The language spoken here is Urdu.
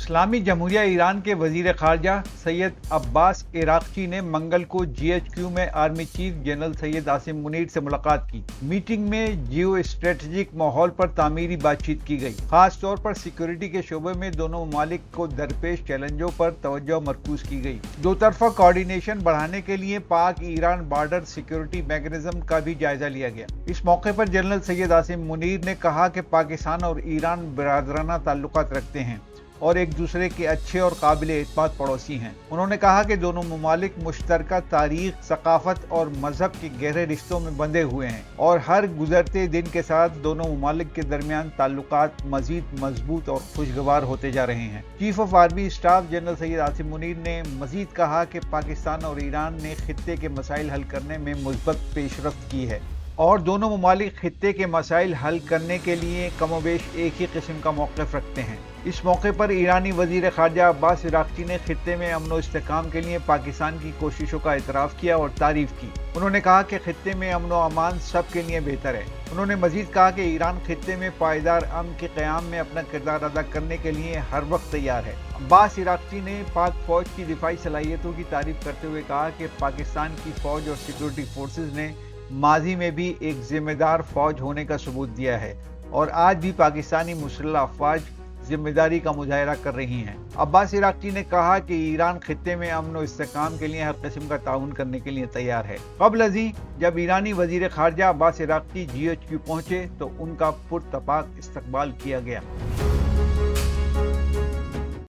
اسلامی جمہوریہ ایران کے وزیر خارجہ سید عباس عراقچی نے منگل کو GHQ میں army chief general Syed Asim Munir سے ملاقات کی۔ میٹنگ میں جیو اسٹریٹجک ماحول پر تعمیری بات چیت کی گئی، خاص طور پر سیکیورٹی کے شعبے میں دونوں ممالک کو درپیش چیلنجوں پر توجہ مرکوز کی گئی۔ دو طرفہ کوارڈینیشن بڑھانے کے لیے پاک ایران بارڈر سیکیورٹی میکانزم کا بھی جائزہ لیا گیا۔ اس موقع پر جنرل سید عاصم منیر نے کہا کہ پاکستان اور ایران برادرانہ تعلقات رکھتے ہیں اور ایک دوسرے کے اچھے اور قابل اعتماد پڑوسی ہیں۔ انہوں نے کہا کہ دونوں ممالک مشترکہ تاریخ، ثقافت اور مذہب کے گہرے رشتوں میں بندھے ہوئے ہیں اور ہر گزرتے دن کے ساتھ دونوں ممالک کے درمیان تعلقات مزید مضبوط اور خوشگوار ہوتے جا رہے ہیں۔ Chief of army staff general Syed Asim Munir نے مزید کہا کہ پاکستان اور ایران نے خطے کے مسائل حل کرنے میں مثبت پیش رفت کی ہے اور دونوں ممالک خطے کے مسائل حل کرنے کے لیے کم و بیش ایک ہی قسم کا موقف رکھتے ہیں۔ اس موقع پر ایرانی وزیر خارجہ عباس عراقچی نے خطے میں امن و استحکام کے لیے پاکستان کی کوششوں کا اعتراف کیا اور تعریف کی۔ انہوں نے کہا کہ خطے میں امن و امان سب کے لیے بہتر ہے۔ انہوں نے مزید کہا کہ ایران خطے میں پائیدار امن کے قیام میں اپنا کردار ادا کرنے کے لیے ہر وقت تیار ہے۔ عباس عراقچی نے پاک فوج کی دفاعی صلاحیتوں کی تعریف کرتے ہوئے کہا کہ پاکستان کی فوج اور سیکورٹی فورسز نے ماضی میں بھی ایک ذمہ دار فوج ہونے کا ثبوت دیا ہے اور آج بھی پاکستانی مسلح افواج ذمہ داری کا مظاہرہ کر رہی ہیں۔ عباس عراقچی نے کہا کہ ایران خطے میں امن و استحکام کے لیے ہر قسم کا تعاون کرنے کے لیے تیار ہے۔ قبل ازیں جب ایرانی وزیر خارجہ عباس عراقچی GHQ پہنچے تو ان کا پرتپاک استقبال کیا گیا۔